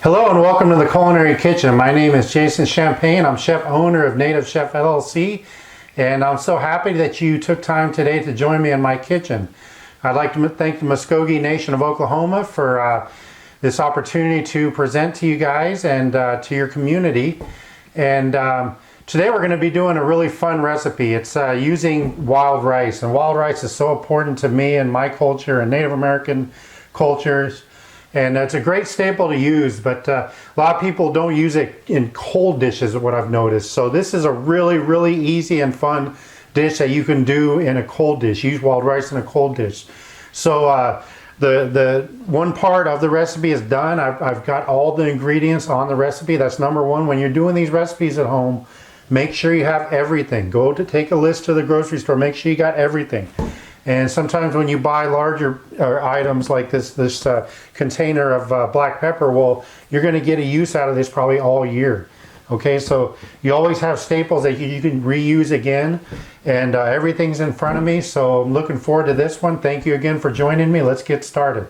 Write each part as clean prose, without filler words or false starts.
Hello and welcome to the Culinary Kitchen. My name is Jason Champagne. I'm chef owner of Native Chef LLC, and I'm so happy that you took time today to join me in my kitchen. I'd like to thank the Muskogee Nation of Oklahoma for this opportunity to present to you guys and to your community. And today we're going to be doing a really fun recipe. It's using wild rice, and wild rice is so important to me and my culture and Native American cultures. And it's a great staple to use, but a lot of people don't use it in cold dishes, what I've noticed. So this is a really easy and fun dish that you can do in a cold dish. Use wild rice in a cold dish. So the one part of the recipe is done. I've got all the ingredients on the recipe. That's number one. When you're doing these recipes at home, make sure you have everything. Go to take a list to the grocery store. Make sure you got everything. And sometimes when you buy larger items like this container of black pepper, well, you're going to get a use out of this probably all year. Okay, so you always have staples that you can reuse again, and everything's in front of me, so I'm looking forward to this one. Thank you again for joining me. Let's get started.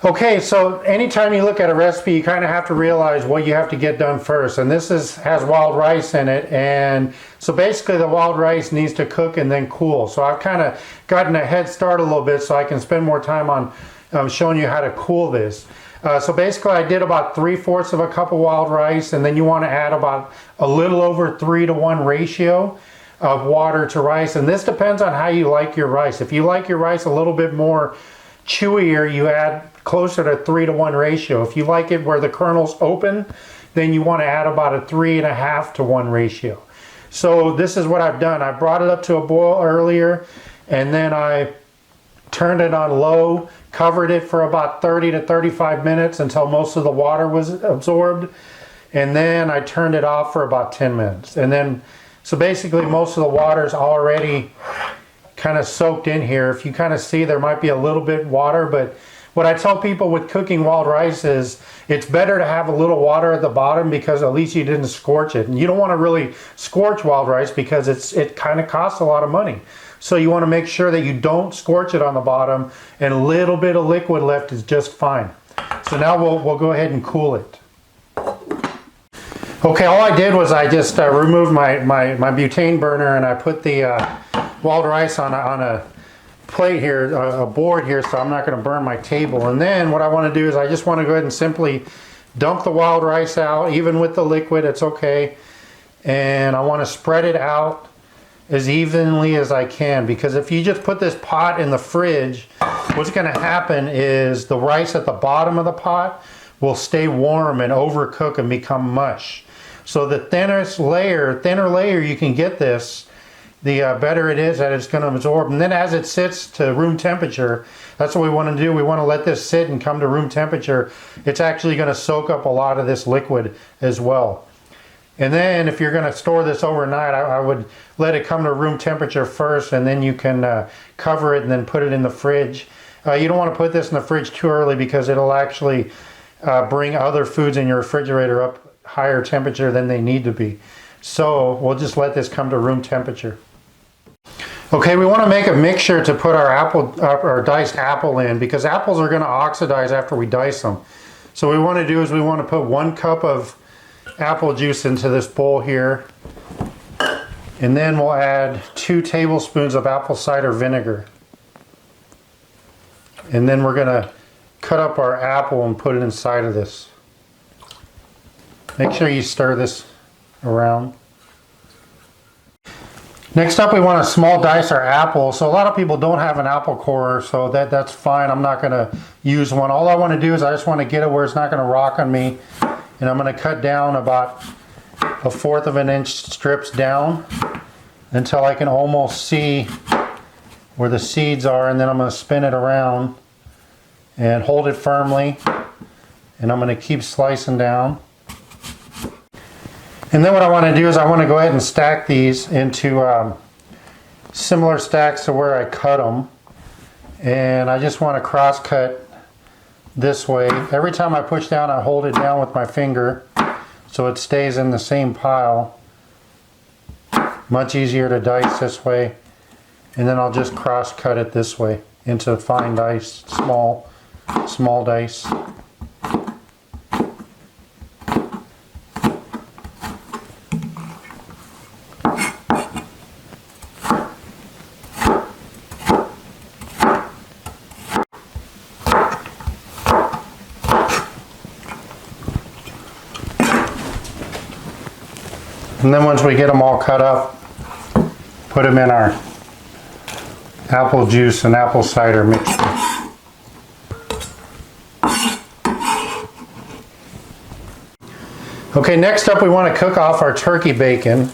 Okay, so anytime you look at a recipe, you kind of have to realize what you have to get done first. And this has wild rice in it, and so basically the wild rice needs to cook and then cool. So I've kind of gotten a head start a little bit so I can spend more time on showing you how to cool this. So basically I did about 3/4 of a cup of wild rice, and then you want to add about a little over 3-to-1 ratio of water to rice. And this depends on how you like your rice. If you like your rice a little bit more chewier, you add closer to 3-to-1 ratio. If you like it where the kernel's open, then you want to add about a 3.5-to-1 ratio. So this is what I've done. I brought it up to a boil earlier, and then I turned it on low, covered it for about 30 to 35 minutes until most of the water was absorbed, and then I turned it off for about 10 minutes. And then, so basically most of the water's already kind of soaked in here. If you kind of see, there might be a little bit water, but what I tell people with cooking wild rice is it's better to have a little water at the bottom, because at least you didn't scorch it. And you don't want to really scorch wild rice because it kind of costs a lot of money. So you want to make sure that you don't scorch it on the bottom, and a little bit of liquid left is just fine. So now we'll go ahead and cool it. Okay, all I did was I just removed my butane burner, and I put the wild rice on a plate here, a board here, so I'm not going to burn my table. And then what I want to do is I just want to go ahead and simply dump the wild rice out, even with the liquid, it's okay. And I want to spread it out as evenly as I can, because if you just put this pot in the fridge, what's going to happen is the rice at the bottom of the pot will stay warm and overcook and become mush. So the thinner layer you can get this, the better it is that it's going to absorb. And then as it sits to room temperature, that's what we want to do. We want to let this sit and come to room temperature. It's actually going to soak up a lot of this liquid as well. And then if you're going to store this overnight, I would let it come to room temperature first, and then you can cover it and then put it in the fridge. You don't want to put this in the fridge too early, because it'll actually bring other foods in your refrigerator up higher temperature than they need to be. So we'll just let this come to room temperature. Okay, we want to make a mixture to put our diced apple in, because apples are going to oxidize after we dice them. So what we want to do is we want to put 1 cup of apple juice into this bowl here, and then we'll add 2 tablespoons of apple cider vinegar. And then we're going to cut up our apple and put it inside of this. Make sure you stir this around. Next up, we want to small dice our apple. So a lot of people don't have an apple core, so that's fine. I'm not going to use one. All I want to do is I just want to get it where it's not going to rock on me. And I'm going to cut down about 1/4 of an inch strips down until I can almost see where the seeds are. And then I'm going to spin it around and hold it firmly. And I'm going to keep slicing down. And then what I want to do is I want to go ahead and stack these into similar stacks to where I cut them. And I just want to cross cut this way. Every time I push down, I hold it down with my finger so it stays in the same pile. Much easier to dice this way. And then I'll just cross cut it this way into fine dice, small small dice. And then once we get them all cut up, put them in our apple juice and apple cider mixture. Okay, next up we want to cook off our turkey bacon.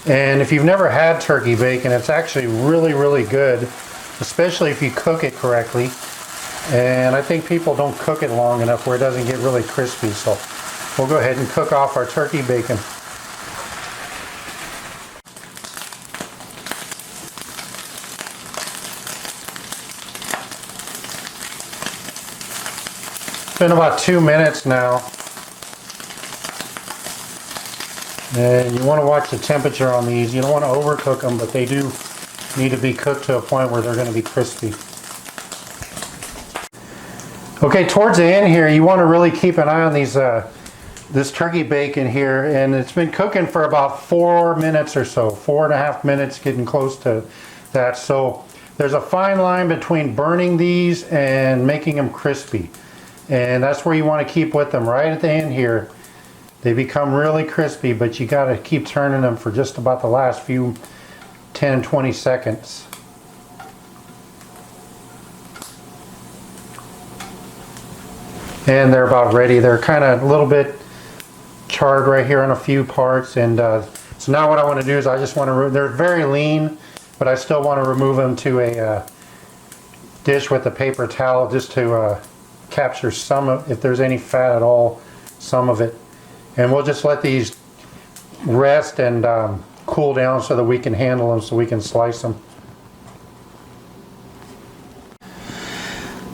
And if you've never had turkey bacon, it's actually really good, especially if you cook it correctly. And I think people don't cook it long enough where it doesn't get really crispy. So we'll go ahead and cook off our turkey bacon. It's been about 2 minutes now. And you want to watch the temperature on these. You don't want to overcook them, but they do need to be cooked to a point where they're going to be crispy. Okay, towards the end here, you want to really keep an eye on these this turkey bacon here, and it's been cooking for about 4 minutes or so, 4.5 minutes, getting close to that. So there's a fine line between burning these and making them crispy. And that's where you want to keep with them right at the end here. They become really crispy, but you got to keep turning them for just about the last few 10-20 seconds. And they're about ready. They're kind of a little bit charred right here on a few parts. And so now what I want to do is I just want to, they're very lean, but I still want to remove them to a dish with a paper towel just to capture some of, if there's any fat at all, some of it. And we'll just let these rest and cool down so that we can handle them, so we can slice them.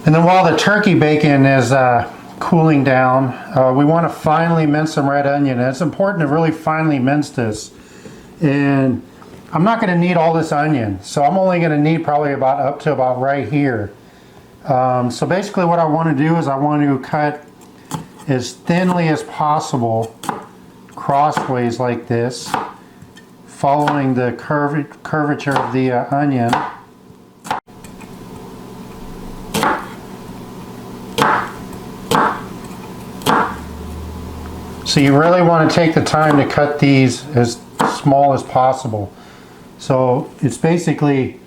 And then while the turkey bacon is cooling down, we want to finely mince some red onion. And it's important to really finely mince this. And I'm not going to need all this onion, so I'm only going to need probably about up to about right here. So basically what I want to do is I want to cut as thinly as possible crossways like this, following the curvature of the onion. So you really want to take the time to cut these as small as possible. So it's basically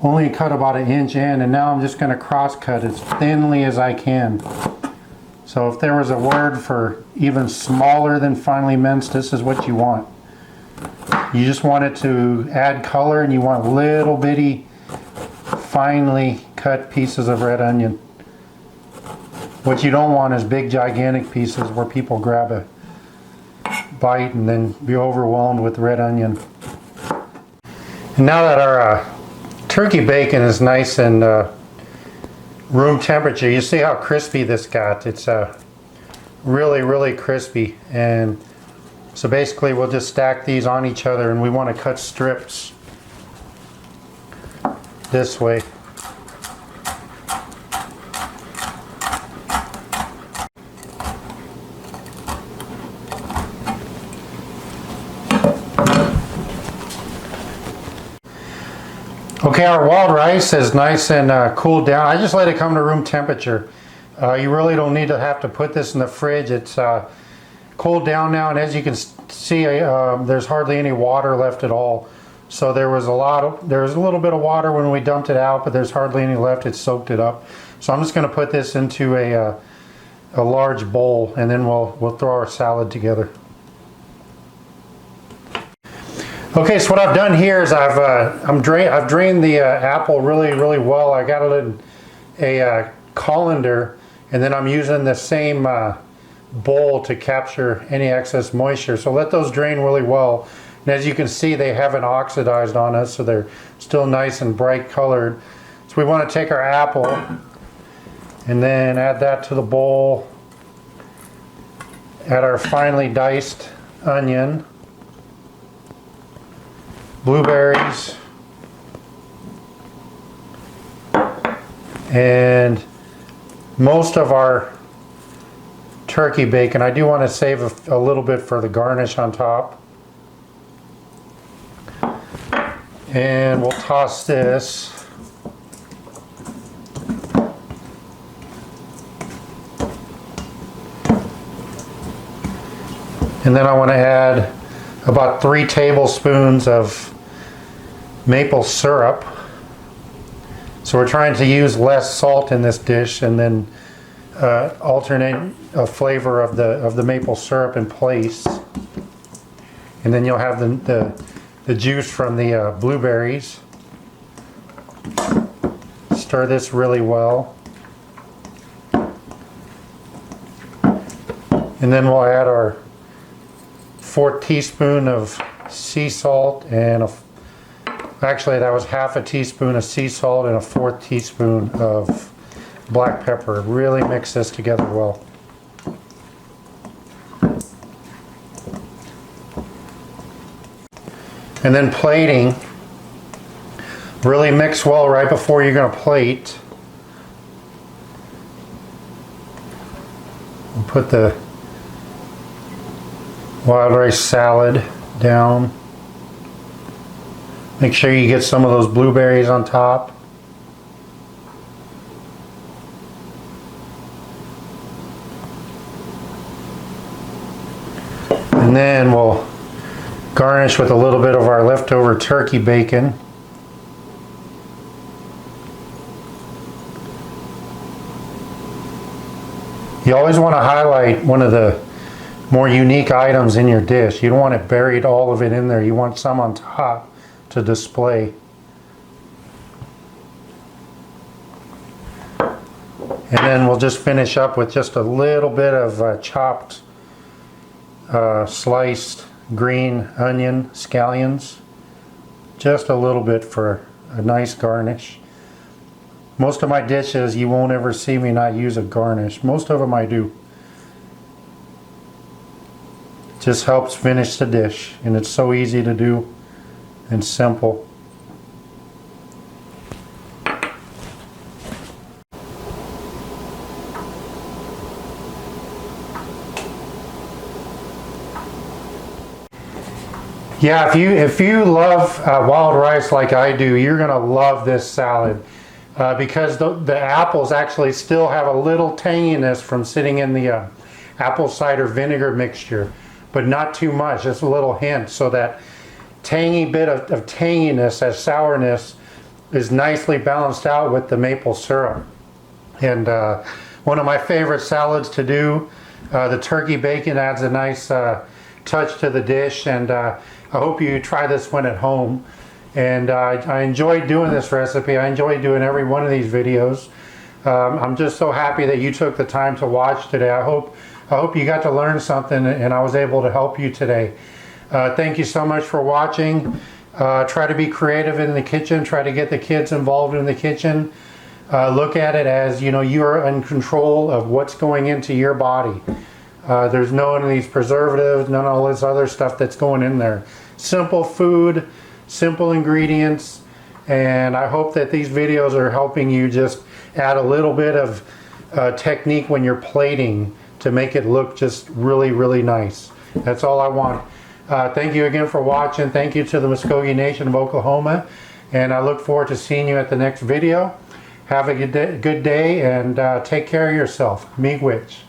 only cut about 1 inch in, and now I'm just going to cross cut as thinly as I can. So if there was a word for even smaller than finely minced, this is what you want. You just want it to add color, and you want little bitty finely cut pieces of red onion. What you don't want is big gigantic pieces where people grab a bite and then be overwhelmed with red onion. And now that our turkey bacon is nice and room temperature, you see how crispy this got. It's really crispy. And so basically we'll just stack these on each other, and we want to cut strips this way. Okay, our walled rice is nice and cooled down. I just let it come to room temperature. You really don't need to have to put this in the fridge. It's cooled down now, and as you can see, there's hardly any water left at all. So there was a little bit of water when we dumped it out, but there's hardly any left. It soaked it up. So I'm just going to put this into a large bowl, and then we'll throw our salad together. Okay, so what I've done here is I've drained the apple really well. I got it in a colander, and then I'm using the same bowl to capture any excess moisture. So let those drain really well. And as you can see, they haven't oxidized on us, so they're still nice and bright colored. So we want to take our apple and then add that to the bowl. Add our finely diced onion, blueberries, and most of our turkey bacon. I do want to save a little bit for the garnish on top. And we'll toss this. And then I want to add about 3 tablespoons of maple syrup. So we're trying to use less salt in this dish, and then alternate a flavor of the maple syrup in place. And then you'll have the juice from the blueberries. Stir this really well. And then we'll add our 1/4 teaspoon of sea salt and actually that was 1/2 teaspoon of sea salt and a 1/4 teaspoon of black pepper. Really mix this together well. And then plating. Really mix well right before you're going to plate. We'll put the wild rice salad down. Make sure you get some of those blueberries on top. And then we'll garnish with a little bit of our leftover turkey bacon. You always want to highlight one of the more unique items in your dish. You don't want it buried, all of it in there. You want some on top to display. And then we'll just finish up with just a little bit of chopped sliced green onion scallions. Just a little bit for a nice garnish. Most of my dishes you won't ever see me not use a garnish. Most of them I do. Just helps finish the dish, and it's so easy to do and simple. Yeah, if you love wild rice like I do, you're gonna love this salad because the apples actually still have a little tanginess from sitting in the apple cider vinegar mixture, but not too much, just a little hint, so that tangy bit of tanginess, that sourness, is nicely balanced out with the maple syrup. And one of my favorite salads to do, the turkey bacon adds a nice touch to the dish, and I hope you try this one at home. And I enjoyed doing this recipe. I enjoy doing every one of these videos. I'm just so happy that you took the time to watch today. I hope you got to learn something and I was able to help you today. Thank you so much for watching. Try to be creative in the kitchen. Try to get the kids involved in the kitchen. Look at it as, you know, you're in control of what's going into your body. There's none of these preservatives, none of all this other stuff that's going in there. Simple food, simple ingredients, and I hope that these videos are helping you just add a little bit of technique when you're plating to make it look just really, really nice. That's all I want. Thank you again for watching. Thank you to the Muskogee Nation of Oklahoma, and I look forward to seeing you at the next video. Have a good day and take care of yourself. Miigwech.